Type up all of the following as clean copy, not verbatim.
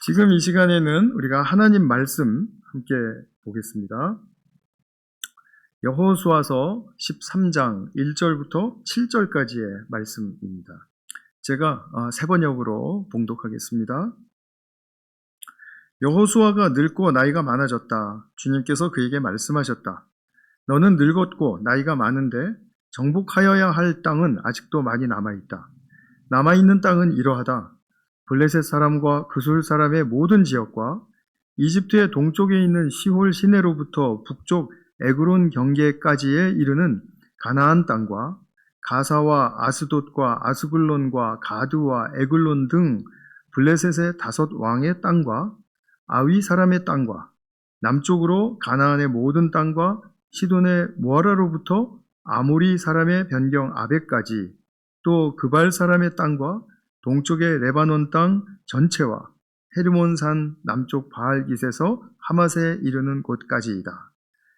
지금 이 시간에는 우리가 하나님 말씀 함께 보겠습니다. 여호수아서 13장 1절부터 7절까지의 말씀입니다. 제가 세 번역으로 봉독하겠습니다. 여호수아가 늙고 나이가 많아졌다. 주님께서 그에게 말씀하셨다. 너는 늙었고 나이가 많은데 정복하여야 할 땅은 아직도 많이 남아있다. 남아있는 땅은 이러하다. 블레셋 사람과 그술 사람의 모든 지역과 이집트의 동쪽에 있는 시홀 시내로부터 북쪽 에그론 경계까지에 이르는 가나안 땅과 가사와 아스돗과 아스글론과 가드와 에글론 등 블레셋의 5 왕의 땅과 아위 사람의 땅과 남쪽으로 가나안의 모든 땅과 시돈의 모아라로부터 아모리 사람의 변경 아베까지 또 그발 사람의 땅과 동쪽의 레바논 땅 전체와 헤르몬산 남쪽 바알깃에서 하맛에 이르는 곳까지이다.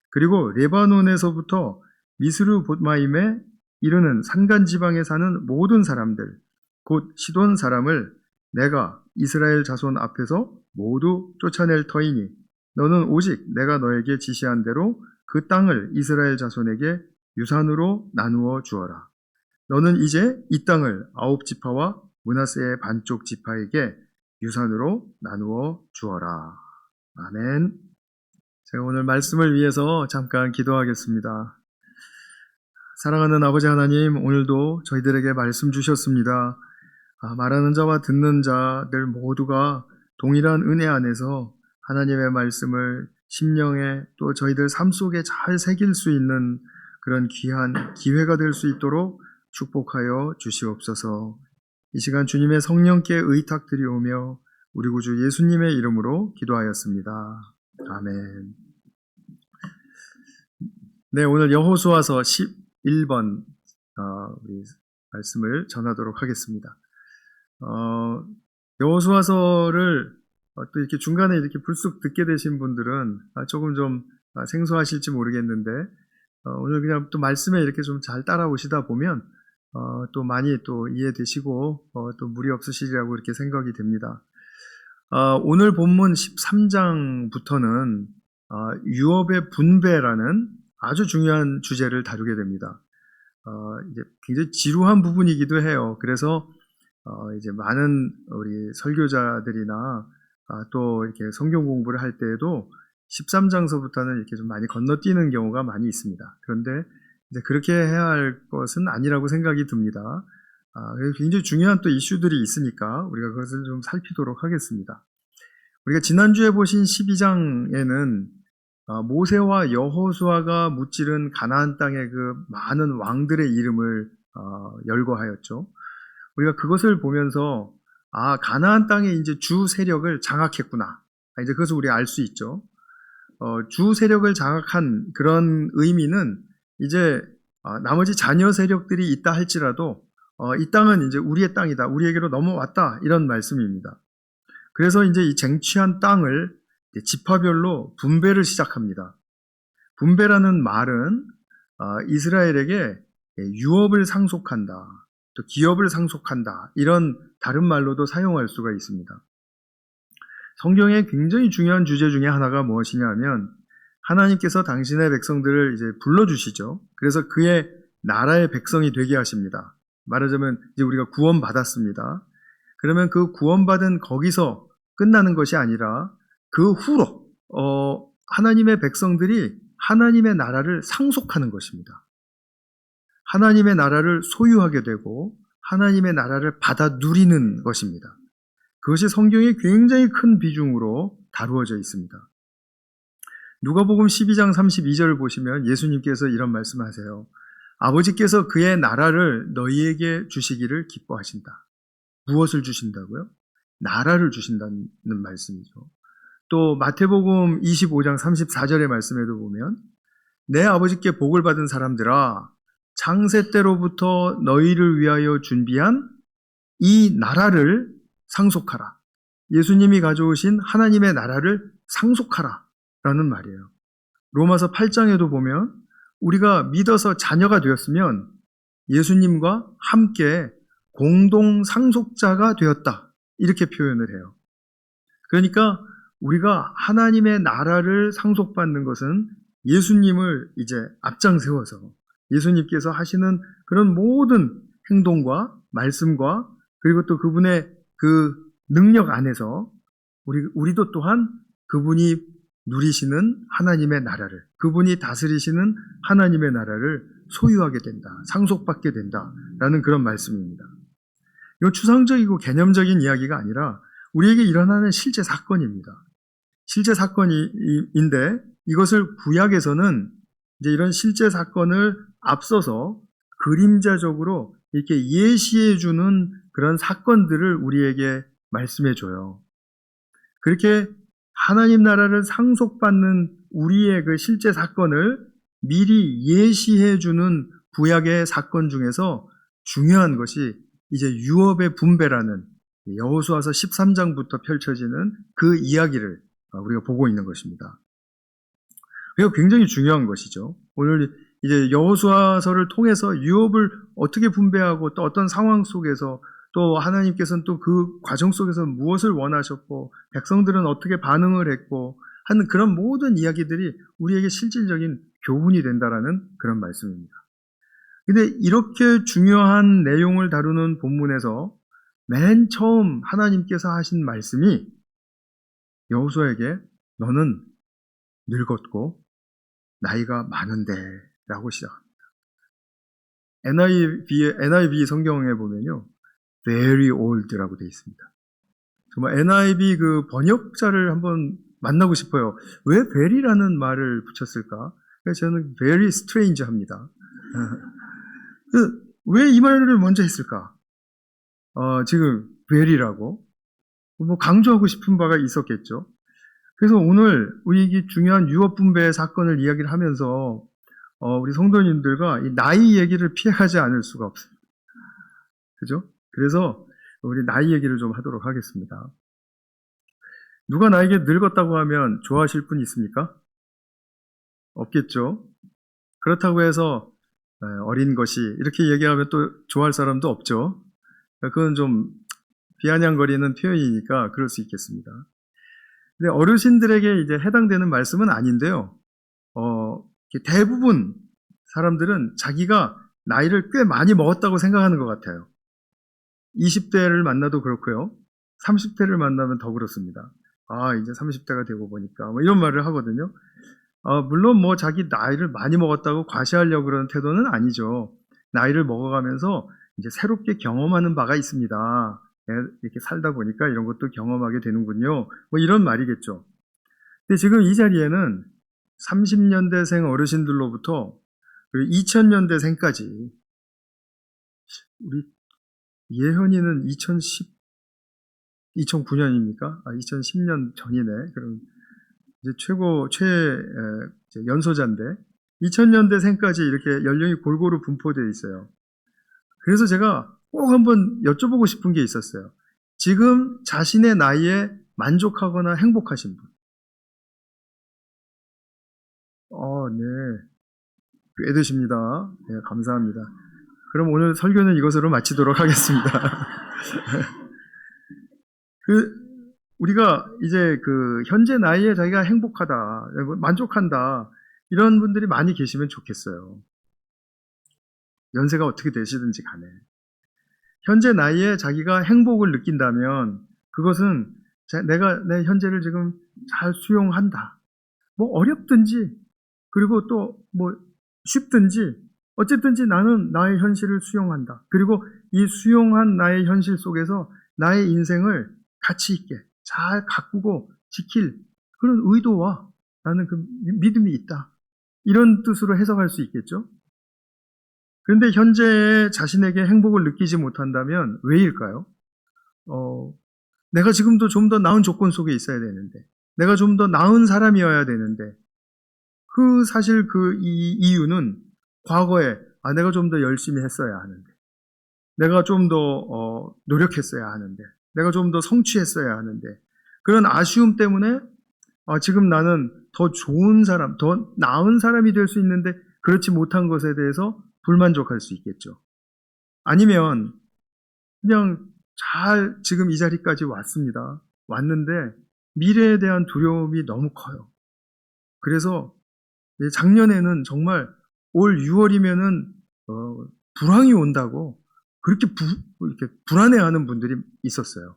그리고 레바논에서부터 미스르 봇마임에 이르는 산간 지방에 사는 모든 사람들, 곧 시돈 사람을 내가 이스라엘 자손 앞에서 모두 쫓아낼 터이니 너는 오직 내가 너에게 지시한 대로 그 땅을 이스라엘 자손에게 유산으로 나누어 주어라. 너는 이제 이 땅을 9지파와 므낫세의 반쪽 지파에게 유산으로 나누어 주어라. 아멘. 제가 오늘 말씀을 위해서 잠깐 기도하겠습니다. 사랑하는 아버지 하나님, 오늘도 저희들에게 말씀 주셨습니다. 말하는 자와 듣는 자들 모두가 동일한 은혜 안에서 하나님의 말씀을 심령에 또 저희들 삶 속에 잘 새길 수 있는 그런 귀한 기회가 될 수 있도록 축복하여 주시옵소서. 이 시간 주님의 성령께 의탁드리오며 우리 구주 예수님의 이름으로 기도하였습니다. 아멘. 네, 오늘 여호수아서 11번 우리 말씀을 전하도록 하겠습니다. 여호수아서를 또 이렇게 중간에 이렇게 불쑥 듣게 되신 분들은 조금 좀 생소하실지 모르겠는데 오늘 그냥 또 말씀에 이렇게 좀 잘 따라오시다 보면 또 많이 또 이해되시고 또 무리 없으시리라고 이렇게 생각이 됩니다. 오늘 본문 13장부터는 유업의 분배라는 아주 중요한 주제를 다루게 됩니다. 이제 굉장히 지루한 부분이기도 해요. 그래서 이제 많은 우리 설교자들이나 또 이렇게 성경 공부를 할 때에도 13장서부터는 이렇게 좀 많이 건너뛰는 경우가 많이 있습니다. 그런데 이제 그렇게 해야 할 것은 아니라고 생각이 듭니다. 굉장히 중요한 또 이슈들이 있으니까 우리가 그것을 좀 살피도록 하겠습니다. 우리가 지난주에 보신 12장에는 모세와 여호수아가 무찌른 가나안 땅의 그 많은 왕들의 이름을 열거하였죠. 우리가 그것을 보면서 가나안 땅의 이제 주 세력을 장악했구나. 이제 그것을 우리가 알 수 있죠. 주 세력을 장악한 그런 의미는 이제 나머지 자녀 세력들이 있다 할지라도 이 땅은 이제 우리의 땅이다, 우리에게로 넘어왔다, 이런 말씀입니다. 그래서 이제 이 쟁취한 땅을 지파별로 분배를 시작합니다. 분배라는 말은 이스라엘에게 유업을 상속한다, 또 기업을 상속한다, 이런 다른 말로도 사용할 수가 있습니다. 성경의 굉장히 중요한 주제 중에 하나가 무엇이냐면 하나님께서 당신의 백성들을 이제 불러주시죠. 그래서 그의 나라의 백성이 되게 하십니다. 말하자면 이제 우리가 구원받았습니다. 그러면 그 구원받은 거기서 끝나는 것이 아니라 그 후로 하나님의 백성들이 하나님의 나라를 상속하는 것입니다. 하나님의 나라를 소유하게 되고 하나님의 나라를 받아 누리는 것입니다. 그것이 성경에 굉장히 큰 비중으로 다루어져 있습니다. 누가복음 12장 32절을 보시면 예수님께서 이런 말씀하세요. 아버지께서 그의 나라를 너희에게 주시기를 기뻐하신다. 무엇을 주신다고요? 나라를 주신다는 말씀이죠. 또 마태복음 25장 34절의 말씀에도 보면 내 아버지께 복을 받은 사람들아 창세 때로부터 너희를 위하여 준비한 이 나라를 상속하라. 예수님이 가져오신 하나님의 나라를 상속하라 라는 말이에요. 로마서 8장에도 보면 우리가 믿어서 자녀가 되었으면 예수님과 함께 공동 상속자가 되었다, 이렇게 표현을 해요. 그러니까 우리가 하나님의 나라를 상속받는 것은 예수님을 이제 앞장 세워서 예수님께서 하시는 그런 모든 행동과 말씀과 그리고 또 그분의 그 능력 안에서 우리도 또한 그분이 누리시는 하나님의 나라를, 그분이 다스리시는 하나님의 나라를 소유하게 된다, 상속받게 된다라는 그런 말씀입니다. 이건 추상적이고 개념적인 이야기가 아니라 우리에게 일어나는 실제 사건입니다. 실제 사건인데 이것을 구약에서는 이제 이런 실제 사건을 앞서서 그림자적으로 이렇게 예시해주는 그런 사건들을 우리에게 말씀해줘요. 그렇게 하나님 나라를 상속받는 우리의 그 실제 사건을 미리 예시해주는 구약의 사건 중에서 중요한 것이 이제 유업의 분배라는 여호수아서 13장부터 펼쳐지는 그 이야기를 우리가 보고 있는 것입니다. 이거 굉장히 중요한 것이죠. 오늘 이제 여호수아서를 통해서 유업을 어떻게 분배하고 또 어떤 상황 속에서 또 하나님께서는 또 그 과정 속에서 무엇을 원하셨고 백성들은 어떻게 반응을 했고 하는 그런 모든 이야기들이 우리에게 실질적인 교훈이 된다라는 그런 말씀입니다. 근데 이렇게 중요한 내용을 다루는 본문에서 맨 처음 하나님께서 하신 말씀이 여호수아에게 너는 늙었고 나이가 많은데 라고 시작합니다. NIV 성경에 보면요 very old라고 되어 있습니다. 정말 NIV 그 번역자를 한번 만나고 싶어요. 왜 very라는 말을 붙였을까? 그래서 저는 very strange 합니다. 왜 이 말을 먼저 했을까? 지금 very라고 뭐 강조하고 싶은 바가 있었겠죠. 그래서 오늘 우리 중요한 유업 분배 사건을 이야기를 하면서 우리 성도님들과 이 나이 얘기를 피하지 않을 수가 없습니다. 그죠? 그래서 우리 나이 얘기를 좀 하도록 하겠습니다. 누가 나에게 늙었다고 하면 좋아하실 분 있습니까? 없겠죠. 그렇다고 해서 어린 것이 이렇게 얘기하면 또 좋아할 사람도 없죠. 그건 좀 비아냥거리는 표현이니까 그럴 수 있겠습니다. 근데 어르신들에게 이제 해당되는 말씀은 아닌데요. 대부분 사람들은 자기가 나이를 꽤 많이 먹었다고 생각하는 것 같아요. 20대를 만나도 그렇고요. 30대를 만나면 더 그렇습니다. 이제 30대가 되고 보니까 뭐 이런 말을 하거든요. 물론 뭐 자기 나이를 많이 먹었다고 과시하려고 그러는 태도는 아니죠. 나이를 먹어가면서 이제 새롭게 경험하는 바가 있습니다. 이렇게 살다 보니까 이런 것도 경험하게 되는군요. 뭐 이런 말이겠죠. 근데 지금 이 자리에는 30년대생 어르신들로부터 2000년대생까지 우리 예현이는 2009년입니까? 2010년 전이네. 그럼 이제 연소자인데 2000년대생까지 이렇게 연령이 골고루 분포되어 있어요. 그래서 제가 꼭 한번 여쭤보고 싶은 게 있었어요. 지금 자신의 나이에 만족하거나 행복하신 분? 네. 꽤 되십니다. 네, 감사합니다. 그럼 오늘 설교는 이것으로 마치도록 하겠습니다. 우리가 이제 현재 나이에 자기가 행복하다, 만족한다, 이런 분들이 많이 계시면 좋겠어요. 연세가 어떻게 되시든지 간에. 현재 나이에 자기가 행복을 느낀다면 그것은 내가 내 현재를 지금 잘 수용한다. 뭐 어렵든지 그리고 또 뭐 쉽든지 어쨌든지 나는 나의 현실을 수용한다. 그리고 이 수용한 나의 현실 속에서 나의 인생을 가치 있게 잘 가꾸고 지킬 그런 의도와 나는 그 믿음이 있다. 이런 뜻으로 해석할 수 있겠죠. 그런데 현재 자신에게 행복을 느끼지 못한다면 왜일까요? 내가 지금도 좀 더 나은 조건 속에 있어야 되는데, 내가 좀 더 나은 사람이어야 되는데, 사실 이유는 과거에 내가 좀 더 열심히 했어야 하는데, 내가 좀 더 노력했어야 하는데, 내가 좀 더 성취했어야 하는데, 그런 아쉬움 때문에 지금 나는 더 좋은 사람, 더 나은 사람이 될 수 있는데 그렇지 못한 것에 대해서 불만족할 수 있겠죠. 아니면 그냥 잘 지금 이 자리까지 왔습니다. 왔는데 미래에 대한 두려움이 너무 커요. 그래서 작년에는 정말 올 6월이면은 불황이 온다고 그렇게 이렇게 불안해하는 분들이 있었어요.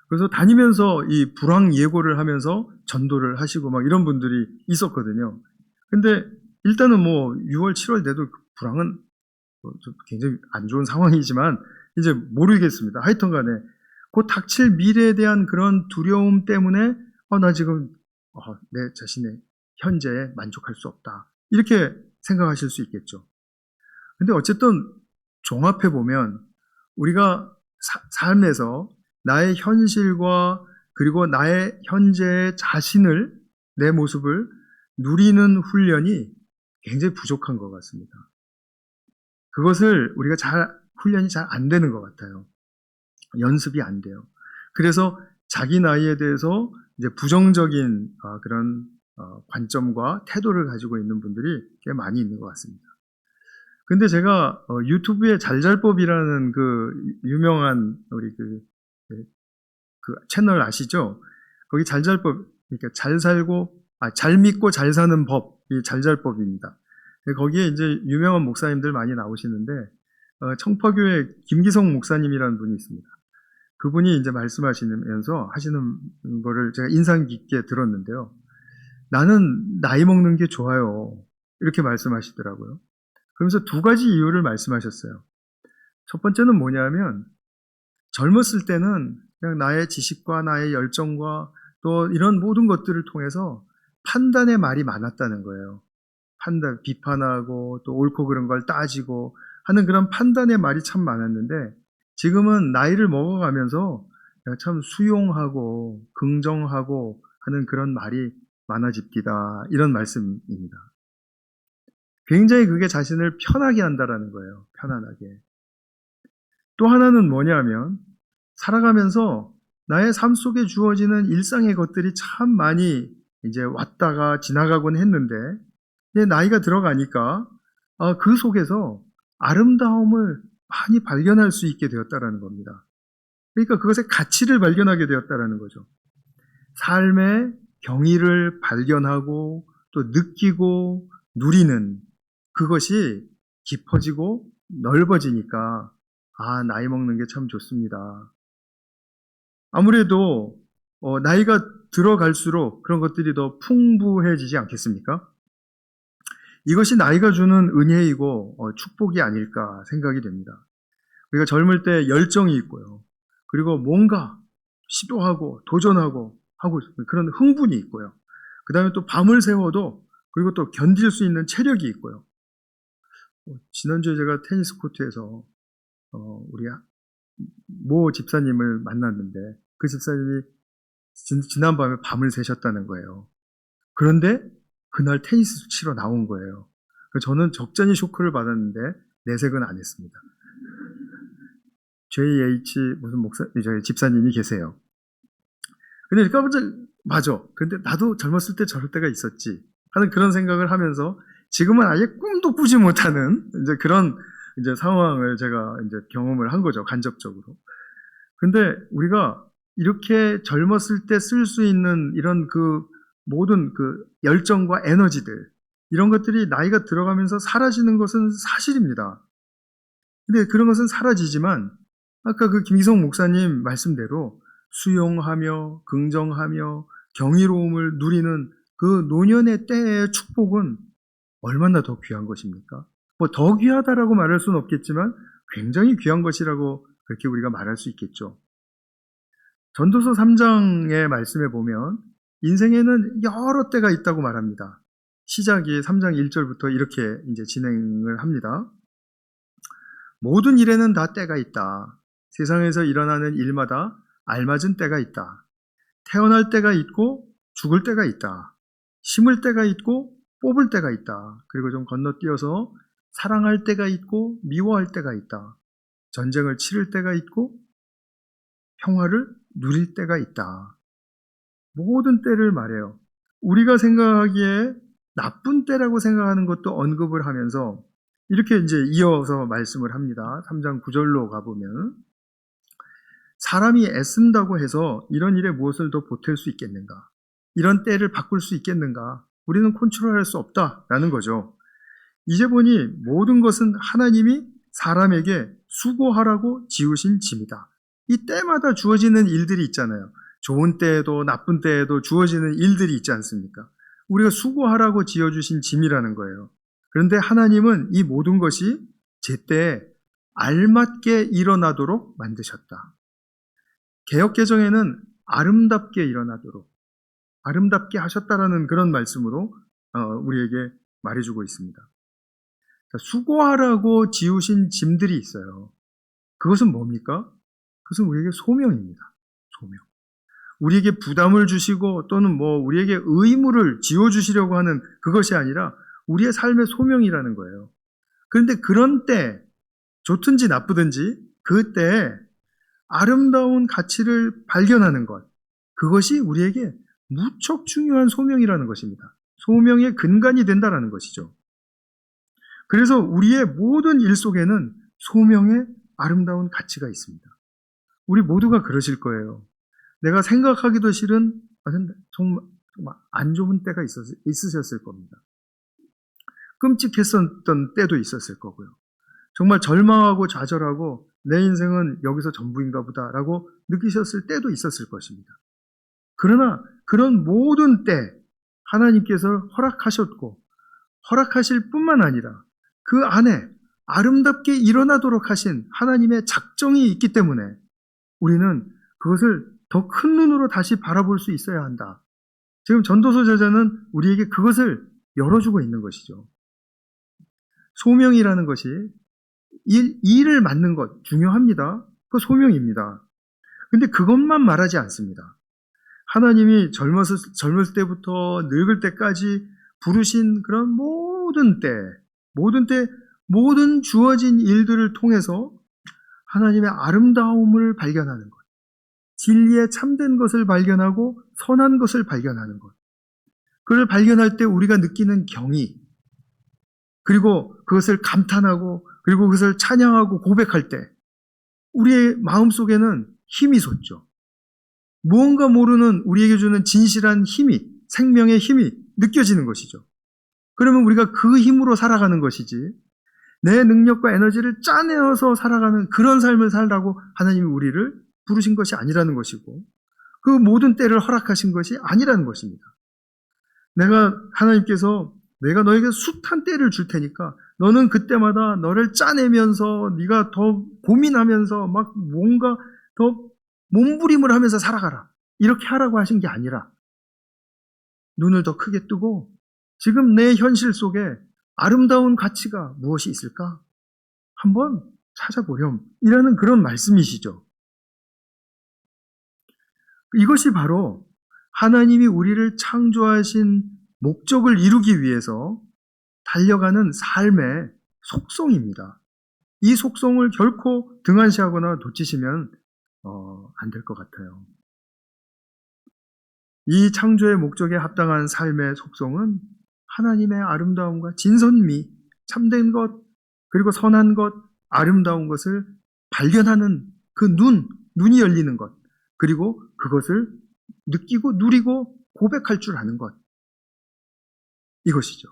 그래서 다니면서 이 불황 예고를 하면서 전도를 하시고 막 이런 분들이 있었거든요. 근데 일단은 뭐 6월, 7월 돼도 불황은 좀 굉장히 안 좋은 상황이지만 이제 모르겠습니다. 하여튼 간에 곧 닥칠 미래에 대한 그런 두려움 때문에 나 지금 내 자신의 현재에 만족할 수 없다. 이렇게 생각하실 수 있겠죠. 근데 어쨌든 종합해 보면 우리가 삶에서 나의 현실과 그리고 나의 현재의 자신을, 내 모습을 누리는 훈련이 굉장히 부족한 것 같습니다. 그것을 우리가 훈련이 잘 안 되는 것 같아요. 연습이 안 돼요. 그래서 자기 나이에 대해서 이제 부정적인 그런 관점과 태도를 가지고 있는 분들이 꽤 많이 있는 것 같습니다. 근데 제가 유튜브에 잘잘법이라는 그 유명한 우리 그 채널 아시죠? 거기 잘잘법, 그러니까 잘 믿고 잘 사는 법이 잘잘법입니다. 거기에 이제 유명한 목사님들 많이 나오시는데 청파교회 김기성 목사님이라는 분이 있습니다. 그분이 이제 말씀하시면서 하시는 거를 제가 인상 깊게 들었는데요. 나는 나이 먹는 게 좋아요. 이렇게 말씀하시더라고요. 그러면서 두 가지 이유를 말씀하셨어요. 첫 번째는 뭐냐면 젊었을 때는 그냥 나의 지식과 나의 열정과 또 이런 모든 것들을 통해서 판단의 말이 많았다는 거예요. 비판하고 또 옳고 그른 걸 따지고 하는 그런 판단의 말이 참 많았는데 지금은 나이를 먹어가면서 참 수용하고 긍정하고 하는 그런 말이 많아집니다. 이런 말씀입니다. 굉장히 그게 자신을 편하게 한다라는 거예요. 편안하게. 또 하나는 뭐냐면 살아가면서 나의 삶 속에 주어지는 일상의 것들이 참 많이 이제 왔다가 지나가곤 했는데 나이가 들어가니까 그 속에서 아름다움을 많이 발견할 수 있게 되었다라는 겁니다. 그러니까 그것의 가치를 발견하게 되었다라는 거죠. 삶의 경의를 발견하고 또 느끼고 누리는 그것이 깊어지고 넓어지니까 나이 먹는 게 참 좋습니다. 아무래도 나이가 들어갈수록 그런 것들이 더 풍부해지지 않겠습니까? 이것이 나이가 주는 은혜이고 축복이 아닐까 생각이 됩니다. 우리가 젊을 때 열정이 있고요. 그리고 뭔가 시도하고 도전하고 하고 그런 흥분이 있고요. 그 다음에 또 밤을 새워도 그리고 또 견딜 수 있는 체력이 있고요. 지난주에 제가 테니스 코트에서 우리 모 집사님을 만났는데 그 집사님이 지난밤에 밤을 새셨다는 거예요. 그런데 그날 테니스 치러 나온 거예요. 저는 적잖이 쇼크를 받았는데 내색은 안 했습니다. JH 무슨 저희 집사님이 계세요. 근데 맞아. 근데 나도 젊었을 때 저럴 때가 있었지 하는 그런 생각을 하면서 지금은 아예 꿈도 꾸지 못하는 이제 그런 이제 상황을 제가 이제 경험을 한 거죠. 간접적으로. 근데 우리가 이렇게 젊었을 때 쓸 수 있는 이런 그 모든 그 열정과 에너지들 이런 것들이 나이가 들어가면서 사라지는 것은 사실입니다. 근데 그런 것은 사라지지만 아까 그 김기성 목사님 말씀대로 수용하며 긍정하며 경이로움을 누리는 그 노년의 때의 축복은 얼마나 더 귀한 것입니까? 뭐 더 귀하다라고 말할 수는 없겠지만 굉장히 귀한 것이라고 그렇게 우리가 말할 수 있겠죠. 전도서 3장의 말씀에 보면 인생에는 여러 때가 있다고 말합니다. 시작이 3장 1절부터 이렇게 이제 진행을 합니다. 모든 일에는 다 때가 있다. 세상에서 일어나는 일마다 알맞은 때가 있다. 태어날 때가 있고 죽을 때가 있다. 심을 때가 있고 뽑을 때가 있다. 그리고 좀 건너뛰어서 사랑할 때가 있고 미워할 때가 있다. 전쟁을 치를 때가 있고 평화를 누릴 때가 있다. 모든 때를 말해요. 우리가 생각하기에 나쁜 때라고 생각하는 것도 언급을 하면서 이렇게 이제 이어서 말씀을 합니다. 3장 9절로 가보면 사람이 애쓴다고 해서 이런 일에 무엇을 더 보탤 수 있겠는가? 이런 때를 바꿀 수 있겠는가? 우리는 컨트롤할 수 없다라는 거죠. 이제 보니 모든 것은 하나님이 사람에게 수고하라고 지으신 짐이다. 이 때마다 주어지는 일들이 있잖아요. 좋은 때에도 나쁜 때에도 주어지는 일들이 있지 않습니까? 우리가 수고하라고 지어주신 짐이라는 거예요. 그런데 하나님은 이 모든 것이 제때에 알맞게 일어나도록 만드셨다. 개역개정에는 아름답게 일어나도록, 아름답게 하셨다라는 그런 말씀으로 우리에게 말해주고 있습니다. 수고하라고 지으신 짐들이 있어요. 그것은 뭡니까? 그것은 우리에게 소명입니다. 소명. 우리에게 부담을 주시고 또는 우리에게 의무를 지어주시려고 하는 그것이 아니라 우리의 삶의 소명이라는 거예요. 그런데 그런 때, 좋든지 나쁘든지 그때 아름다운 가치를 발견하는 것, 그것이 우리에게 무척 중요한 소명이라는 것입니다. 소명의 근간이 된다는 것이죠. 그래서 우리의 모든 일 속에는 소명의 아름다운 가치가 있습니다. 우리 모두가 그러실 거예요. 내가 생각하기도 싫은 정말 안 좋은 때가 있으셨을 겁니다. 끔찍했었던 때도 있었을 거고요. 정말 절망하고 좌절하고 내 인생은 여기서 전부인가 보다라고 느끼셨을 때도 있었을 것입니다. 그러나 그런 모든 때 하나님께서 허락하셨고 허락하실 뿐만 아니라 그 안에 아름답게 일어나도록 하신 하나님의 작정이 있기 때문에 우리는 그것을 더 큰 눈으로 다시 바라볼 수 있어야 한다. 지금 전도서 저자는 우리에게 그것을 열어주고 있는 것이죠. 소명이라는 것이 일을 맡는 것 중요합니다. 그 소명입니다. 근데 그것만 말하지 않습니다. 하나님이 젊었을 때부터 늙을 때까지 부르신 그런 모든 주어진 일들을 통해서 하나님의 아름다움을 발견하는 것, 진리에 참된 것을 발견하고 선한 것을 발견하는 것, 그걸 발견할 때 우리가 느끼는 경의, 그리고 그것을 감탄하고 그리고 그것을 찬양하고 고백할 때 우리의 마음속에는 힘이 솟죠. 무언가 모르는 우리에게 주는 진실한 힘이, 생명의 힘이 느껴지는 것이죠. 그러면 우리가 그 힘으로 살아가는 것이지 내 능력과 에너지를 짜내어서 살아가는 그런 삶을 살라고 하나님이 우리를 부르신 것이 아니라는 것이고 그 모든 때를 허락하신 것이 아니라는 것입니다. 하나님께서 내가 너에게 숱한 때를 줄 테니까 너는 그때마다 너를 짜내면서 네가 더 고민하면서 막 뭔가 더 몸부림을 하면서 살아가라. 이렇게 하라고 하신 게 아니라 눈을 더 크게 뜨고 지금 내 현실 속에 아름다운 가치가 무엇이 있을까? 한번 찾아보렴. 이라는 그런 말씀이시죠. 이것이 바로 하나님이 우리를 창조하신 목적을 이루기 위해서 달려가는 삶의 속성입니다. 이 속성을 결코 등한시하거나 놓치시면 안 될 것 같아요. 이 창조의 목적에 합당한 삶의 속성은 하나님의 아름다움과 진선미, 참된 것, 그리고 선한 것, 아름다운 것을 발견하는 그 눈이 열리는 것, 그리고 그것을 느끼고 누리고 고백할 줄 아는 것. 이것이죠.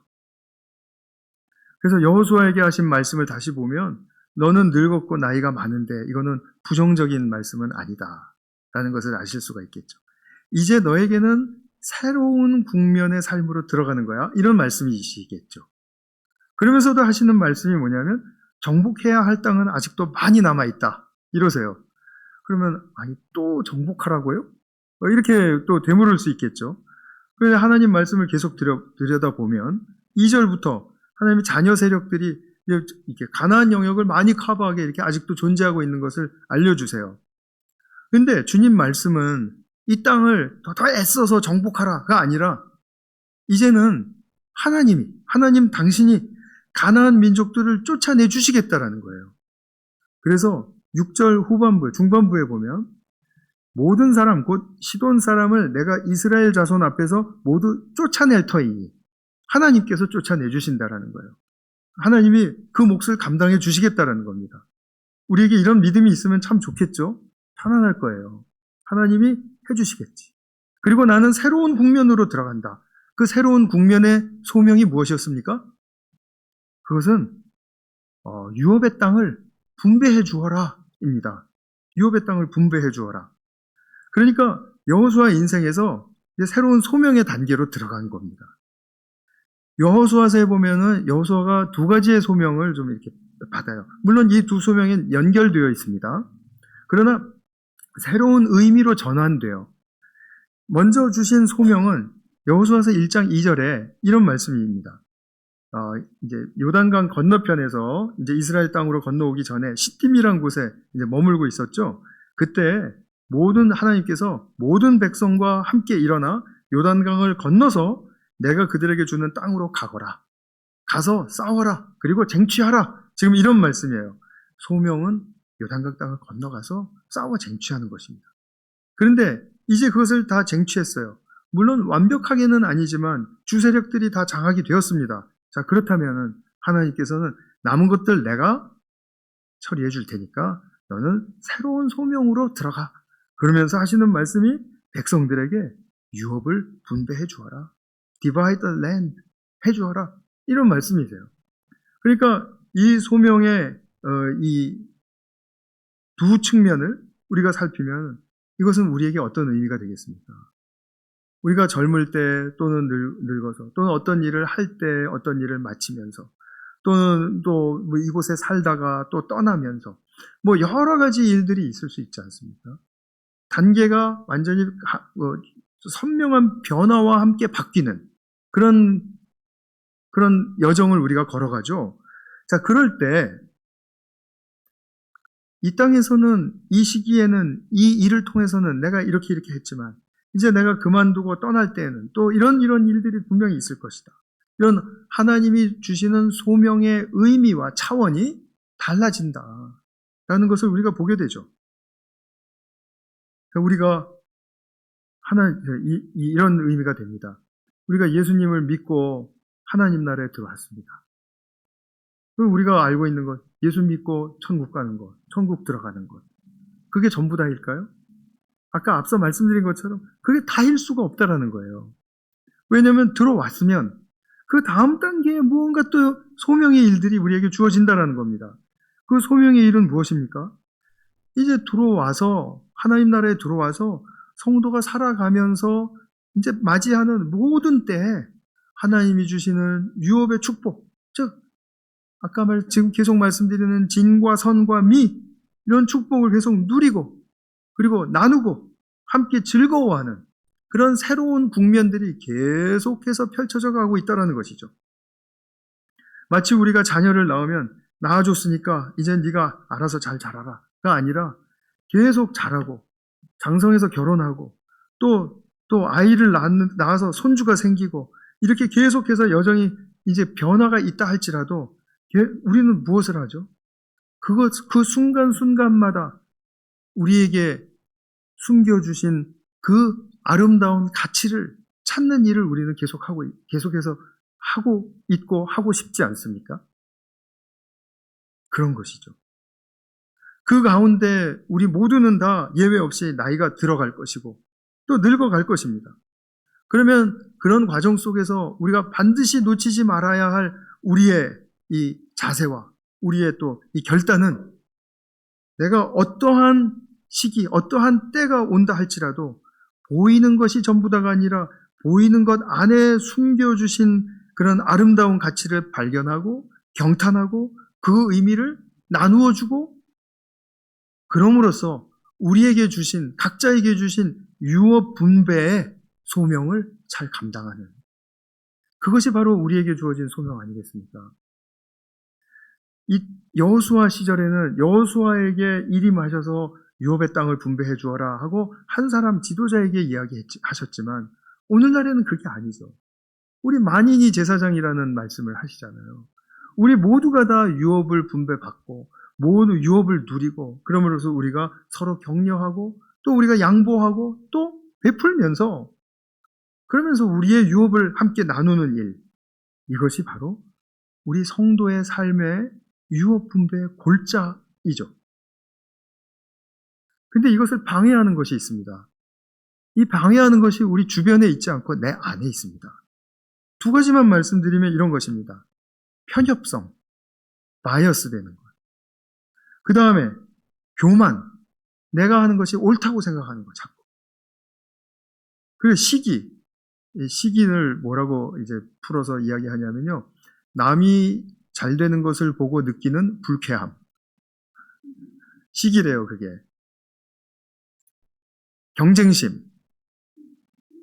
그래서 여호수아에게 하신 말씀을 다시 보면 너는 늙었고 나이가 많은데 이거는 부정적인 말씀은 아니다 라는 것을 아실 수가 있겠죠. 이제 너에게는 새로운 국면의 삶으로 들어가는 거야. 이런 말씀이시겠죠. 그러면서도 하시는 말씀이 뭐냐면 정복해야 할 땅은 아직도 많이 남아있다. 이러세요. 그러면 또 정복하라고요? 이렇게 또 되물을 수 있겠죠. 그래서 하나님 말씀을 계속 들여다보면 2절부터 하나님의 자녀 세력들이 이렇게 가나안 영역을 많이 커버하게 이렇게 아직도 존재하고 있는 것을 알려주세요. 그런데 주님 말씀은 이 땅을 더 애써서 정복하라가 아니라 이제는 하나님 당신이 가나안 민족들을 쫓아내 주시겠다라는 거예요. 그래서 6절 중반부에 보면 모든 사람 곧 시돈 사람을 내가 이스라엘 자손 앞에서 모두 쫓아낼 터이니 하나님께서 쫓아내 주신다라는 거예요. 하나님이 그 몫을 감당해 주시겠다라는 겁니다. 우리에게 이런 믿음이 있으면 참 좋겠죠. 편안할 거예요. 하나님이 해주시겠지. 그리고 나는 새로운 국면으로 들어간다. 그 새로운 국면의 소명이 무엇이었습니까? 그것은 유업의 땅을 분배해 주어라 입니다. 유업의 땅을 분배해 주어라. 그러니까 여호수아 인생에서 이제 새로운 소명의 단계로 들어간 겁니다. 여호수아서에 보면은 여호수아가 두 가지의 소명을 좀 이렇게 받아요. 물론 이 두 소명은 연결되어 있습니다. 그러나 새로운 의미로 전환돼요. 먼저 주신 소명은 여호수아서 1장 2절에 이런 말씀입니다. 이제 요단강 건너편에서 이제 이스라엘 땅으로 건너오기 전에 시딤이라는 곳에 이제 머물고 있었죠. 그때 하나님께서 모든 백성과 함께 일어나 요단강을 건너서 내가 그들에게 주는 땅으로 가거라. 가서 싸워라. 그리고 쟁취하라. 지금 이런 말씀이에요. 소명은 요단강 땅을 건너가서 싸워 쟁취하는 것입니다. 그런데 이제 그것을 다 쟁취했어요. 물론 완벽하게는 아니지만 주세력들이 다 장악이 되었습니다. 자, 그렇다면 하나님께서는 남은 것들 내가 처리해 줄 테니까 너는 새로운 소명으로 들어가. 그러면서 하시는 말씀이 백성들에게 유업을 분배해 주어라. Divide the land 해 주어라. 이런 말씀이세요. 그러니까 이 소명의 이 두 측면을 우리가 살피면 이것은 우리에게 어떤 의미가 되겠습니까? 우리가 젊을 때 또는 늙어서 또는 어떤 일을 할 때 어떤 일을 마치면서 또는 또 뭐 이곳에 살다가 또 떠나면서 뭐 여러 가지 일들이 있을 수 있지 않습니까? 단계가 완전히 선명한 변화와 함께 바뀌는 그런 여정을 우리가 걸어가죠. 자, 그럴 때 이 땅에서는 이 시기에는 이 일을 통해서는 내가 이렇게 했지만 이제 내가 그만두고 떠날 때에는 또 이런 일들이 분명히 있을 것이다. 이런 하나님이 주시는 소명의 의미와 차원이 달라진다라는 것을 우리가 보게 되죠. 우리가 이런 의미가 됩니다. 우리가 예수님을 믿고 하나님 나라에 들어왔습니다. 우리가 알고 있는 것, 예수 믿고 천국 가는 것, 천국 들어가는 것, 그게 전부 다일까요? 아까 앞서 말씀드린 것처럼 그게 다일 수가 없다라는 거예요. 왜냐하면 들어왔으면 그 다음 단계에 무언가 또 소명의 일들이 우리에게 주어진다라는 겁니다. 그 소명의 일은 무엇입니까? 이제 들어와서 하나님 나라에 들어와서 성도가 살아가면서 이제 맞이하는 모든 때에 하나님이 주시는 유업의 축복, 즉 아까 지금 계속 말씀드리는 진과 선과 미 이런 축복을 계속 누리고 그리고 나누고 함께 즐거워하는 그런 새로운 국면들이 계속해서 펼쳐져 가고 있다는 것이죠. 마치 우리가 자녀를 낳으면 낳아줬으니까 이제 네가 알아서 잘 자라라가 아니라 계속 자라고 장성해서 결혼하고 또 아이를 낳아서 손주가 생기고 이렇게 계속해서 여정이 이제 변화가 있다 할지라도 우리는 무엇을 하죠? 그 순간순간마다 우리에게 숨겨주신 그 아름다운 가치를 찾는 일을 우리는 계속해서 하고 있고 하고 싶지 않습니까? 그런 것이죠. 그 가운데 우리 모두는 다 예외 없이 나이가 들어갈 것이고 또 늙어갈 것입니다. 그러면 그런 과정 속에서 우리가 반드시 놓치지 말아야 할 우리의 이 자세와 우리의 또 이 결단은 내가 어떠한 시기, 어떠한 때가 온다 할지라도 보이는 것이 전부다가 아니라 보이는 것 안에 숨겨주신 그런 아름다운 가치를 발견하고 경탄하고 그 의미를 나누어 주고 그럼으로써 우리에게 주신 각자에게 주신 유업 분배의 소명을 잘 감당하는 그것이 바로 우리에게 주어진 소명 아니겠습니까? 이 여호수아 시절에는 여호수아에게 일임하셔서 유업의 땅을 분배해 주어라 하고 한 사람 지도자에게 이야기하셨지만 오늘날에는 그게 아니죠. 우리 만인이 제사장이라는 말씀을 하시잖아요. 우리 모두가 다 유업을 분배받고 모두 유업을 누리고 그러므로서 우리가 서로 격려하고 또 우리가 양보하고 또 베풀면서 그러면서 우리의 유업을 함께 나누는 일 이것이 바로 우리 성도의 삶의 유업 분배의 골자이죠. 근데 이것을 방해하는 것이 있습니다. 이 방해하는 것이 우리 주변에 있지 않고 내 안에 있습니다. 두 가지만 말씀드리면 이런 것입니다. 편협성, 바이어스 되는 것. 그 다음에 교만, 내가 하는 것이 옳다고 생각하는 것, 자꾸. 그리고 시기, 이 시기를 뭐라고 이제 풀어서 이야기하냐면요. 남이 잘 되는 것을 보고 느끼는 불쾌함. 시기래요, 그게. 경쟁심,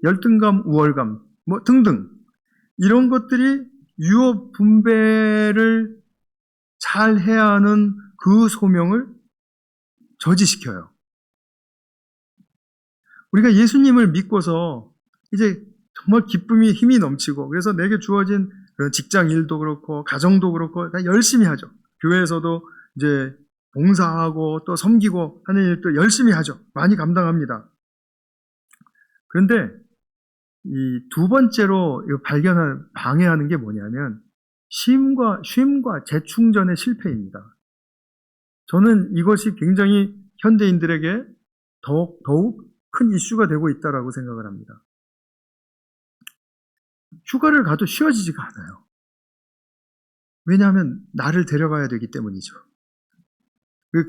열등감, 우월감, 뭐 등등. 이런 것들이 유업 분배를 잘 해야 하는 그 소명을 저지시켜요. 우리가 예수님을 믿고서 이제 정말 기쁨이 힘이 넘치고 그래서 내게 주어진 그런 직장 일도 그렇고 가정도 그렇고 다 열심히 하죠. 교회에서도 이제 봉사하고 또 섬기고 하는 일도 열심히 하죠. 많이 감당합니다. 그런데 이 두 번째로 방해하는 게 뭐냐면 쉼과 재충전의 실패입니다. 저는 이것이 굉장히 현대인들에게 더욱 큰 이슈가 되고 있다고 생각을 합니다. 휴가를 가도 쉬어지지가 않아요. 왜냐하면 나를 데려가야 되기 때문이죠.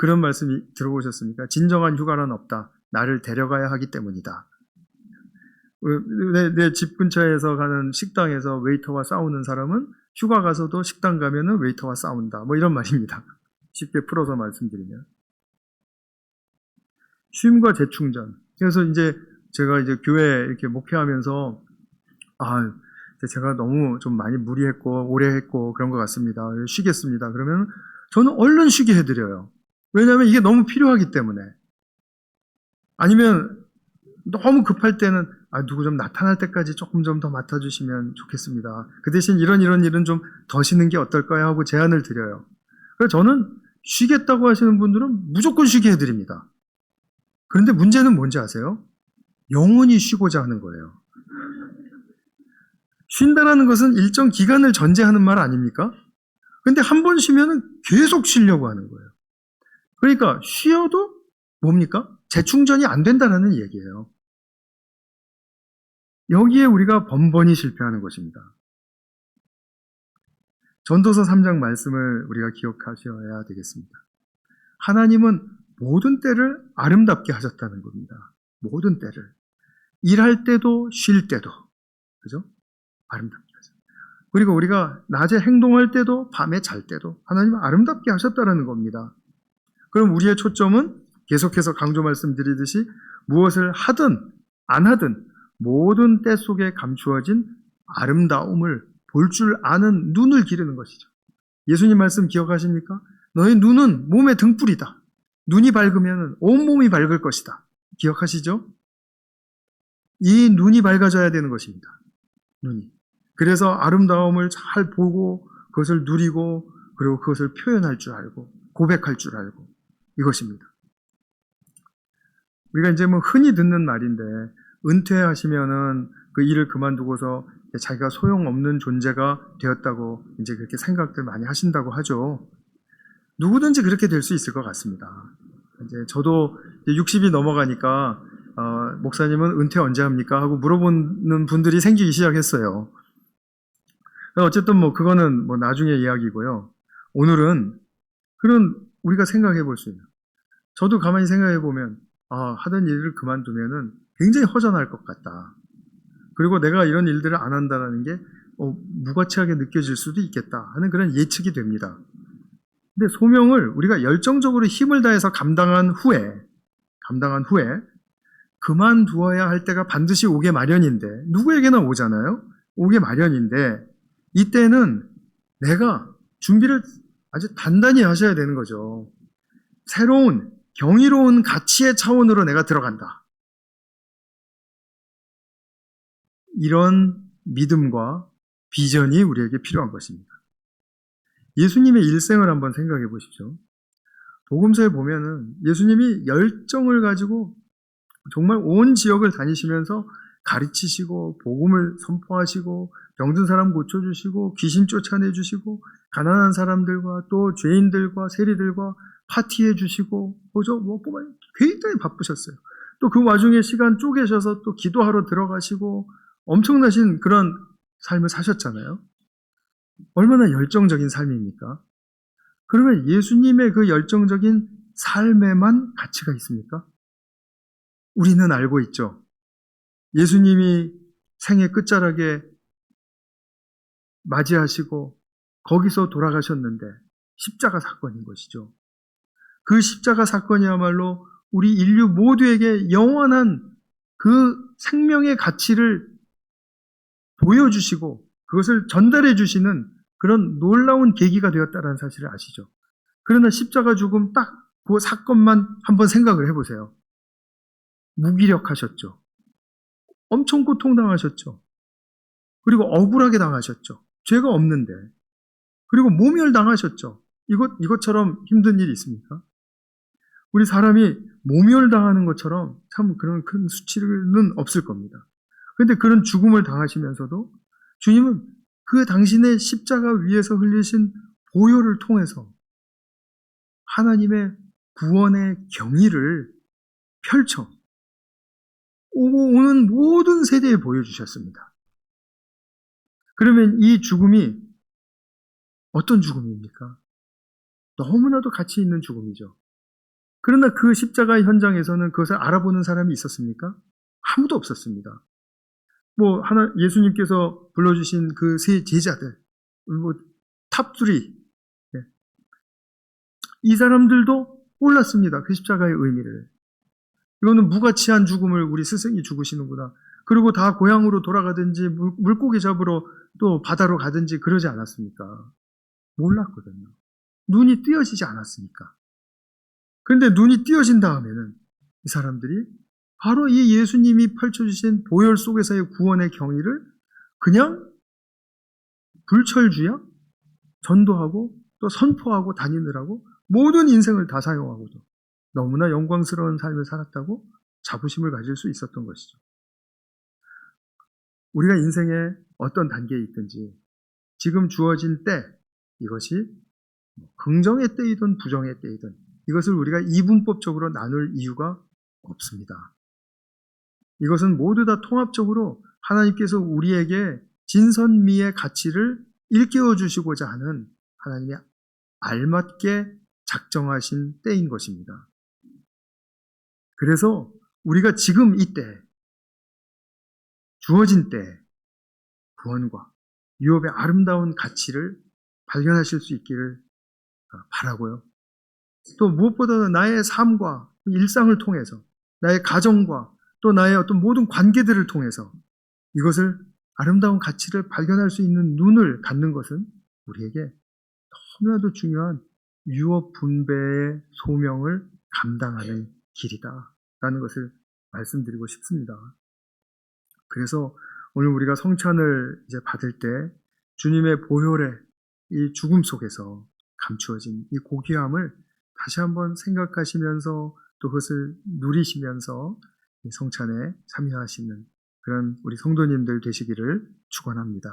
그런 말씀 들어보셨습니까? 진정한 휴가란 없다. 나를 데려가야 하기 때문이다. 내 집 근처에서 가는 식당에서 웨이터와 싸우는 사람은 휴가 가서도 식당 가면은 웨이터와 싸운다. 뭐 이런 말입니다. 쉽게 풀어서 말씀드리면. 쉼과 재충전. 그래서 이제 제가 이제 교회 이렇게 목회하면서 제가 너무 좀 많이 무리했고 오래 했고 그런 것 같습니다. 쉬겠습니다. 그러면 저는 얼른 쉬게 해드려요. 왜냐하면 이게 너무 필요하기 때문에. 아니면 너무 급할 때는 누구 좀 나타날 때까지 조금 좀 더 맡아주시면 좋겠습니다. 그 대신 이런 일은 좀 더 쉬는 게 어떨까요? 하고 제안을 드려요. 그래서 저는 쉬겠다고 하시는 분들은 무조건 쉬게 해드립니다. 그런데 문제는 뭔지 아세요? 영원히 쉬고자 하는 거예요. 쉰다라는 것은 일정 기간을 전제하는 말 아닙니까? 근데 한 번 쉬면 계속 쉬려고 하는 거예요. 그러니까 쉬어도 뭡니까? 재충전이 안 된다는 얘기예요. 여기에 우리가 번번이 실패하는 것입니다. 전도서 3장 말씀을 우리가 기억하셔야 되겠습니다. 하나님은 모든 때를 아름답게 하셨다는 겁니다. 모든 때를. 일할 때도 쉴 때도. 그죠? 아름답게 하셨다. 그리고 우리가 낮에 행동할 때도 밤에 잘 때도 하나님은 아름답게 하셨다는 겁니다. 그럼 우리의 초점은 계속해서 강조 말씀드리듯이 무엇을 하든 안 하든 모든 때 속에 감추어진 아름다움을 볼 줄 아는 눈을 기르는 것이죠. 예수님 말씀 기억하십니까? 너의 눈은 몸의 등불이다. 눈이 밝으면 온몸이 밝을 것이다. 기억하시죠? 이 눈이 밝아져야 되는 것입니다. 눈이. 그래서 아름다움을 잘 보고 그것을 누리고 그리고 그것을 표현할 줄 알고 고백할 줄 알고 이것입니다. 우리가 이제 뭐 흔히 듣는 말인데 은퇴하시면은 그 일을 그만두고서 자기가 소용없는 존재가 되었다고 이제 그렇게 생각들 많이 하신다고 하죠. 누구든지 그렇게 될 수 있을 것 같습니다. 이제 저도 60이 넘어가니까 목사님은 은퇴 언제 합니까? 하고 물어보는 분들이 생기기 시작했어요. 어쨌든 뭐 그거는 뭐 나중에 이야기고요. 오늘은 그런 우리가 생각해 볼 수 있는. 저도 가만히 생각해 보면 하던 일을 그만두면은 굉장히 허전할 것 같다. 그리고 내가 이런 일들을 안 한다는 게 무가치하게 느껴질 수도 있겠다 하는 그런 예측이 됩니다. 근데 소명을 우리가 열정적으로 힘을 다해서 감당한 후에 그만두어야 할 때가 반드시 오게 마련인데 누구에게나 오잖아요. 오게 마련인데 이때는 내가 준비를 아주 단단히 하셔야 되는 거죠. 새로운 경이로운 가치의 차원으로 내가 들어간다. 이런 믿음과 비전이 우리에게 필요한 것입니다. 예수님의 일생을 한번 생각해 보십시오. 복음서에 보면은 예수님이 열정을 가지고 정말 온 지역을 다니시면서 가르치시고 복음을 선포하시고 병든 사람 고쳐주시고 귀신 쫓아내주시고 가난한 사람들과 또 죄인들과 세리들과 파티해 주시고 굉장히 바쁘셨어요. 또 그 와중에 시간 쪼개셔서 또 기도하러 들어가시고 엄청나신 그런 삶을 사셨잖아요. 얼마나 열정적인 삶입니까? 그러면 예수님의 그 열정적인 삶에만 가치가 있습니까? 우리는 알고 있죠. 예수님이 생애 끝자락에 맞이하시고 거기서 돌아가셨는데 십자가 사건인 것이죠. 그 십자가 사건이야말로 우리 인류 모두에게 영원한 그 생명의 가치를 보여주시고 그것을 전달해 주시는 그런 놀라운 계기가 되었다는 사실을 아시죠? 그러나 십자가 죽음 딱 그 사건만 한번 생각을 해보세요. 무기력하셨죠. 엄청 고통당하셨죠. 그리고 억울하게 당하셨죠. 죄가 없는데. 그리고 모멸당하셨죠. 이것처럼 힘든 일이 있습니까? 우리 사람이 모멸당하는 것처럼 참 그런 큰 수치는 없을 겁니다. 그런데 그런 죽음을 당하시면서도 주님은 그 당신의 십자가 위에서 흘리신 보혈을 통해서 하나님의 구원의 경의를 펼쳐 오고 오는 모든 세대에 보여주셨습니다. 그러면 이 죽음이 어떤 죽음입니까? 너무나도 가치 있는 죽음이죠. 그러나 그 십자가 현장에서는 그것을 알아보는 사람이 있었습니까? 아무도 없었습니다. 예수님께서 불러주신 그 세 제자들, 탑3, 이 사람들도 몰랐습니다. 그 십자가의 의미를. 이거는 무가치한 죽음을 우리 스승이 죽으시는구나. 그리고 다 고향으로 돌아가든지 물고기 잡으러 또 바다로 가든지 그러지 않았습니까? 몰랐거든요. 눈이 띄어지지 않았으니까. 그런데 눈이 띄어진 다음에는 이 사람들이 바로 이 예수님이 펼쳐주신 보혈 속에서의 구원의 경의를 그냥 불철주야 전도하고 또 선포하고 다니느라고 모든 인생을 다 사용하고도 너무나 영광스러운 삶을 살았다고 자부심을 가질 수 있었던 것이죠. 우리가 인생의 어떤 단계에 있든지 지금 주어진 때, 이것이 긍정의 때이든 부정의 때이든 이것을 우리가 이분법적으로 나눌 이유가 없습니다. 이것은 모두 다 통합적으로 하나님께서 우리에게 진선미의 가치를 일깨워 주시고자 하는 하나님의 알맞게 작정하신 때인 것입니다. 그래서 우리가 지금 이때, 주어진 때 구원과 유업의 아름다운 가치를 발견하실 수 있기를 바라고요. 또 무엇보다도 나의 삶과 일상을 통해서 나의 가정과 또 나의 어떤 모든 관계들을 통해서 이것을 아름다운 가치를 발견할 수 있는 눈을 갖는 것은 우리에게 너무나도 중요한 유업 분배의 소명을 감당하는 길이다라는 것을 말씀드리고 싶습니다. 그래서 오늘 우리가 성찬을 이제 받을 때 주님의 보혈의 이 죽음 속에서 감추어진 이 고귀함을 다시 한번 생각하시면서 또 그것을 누리시면서 성찬에 참여하시는 그런 우리 성도님들 되시기를 축원합니다.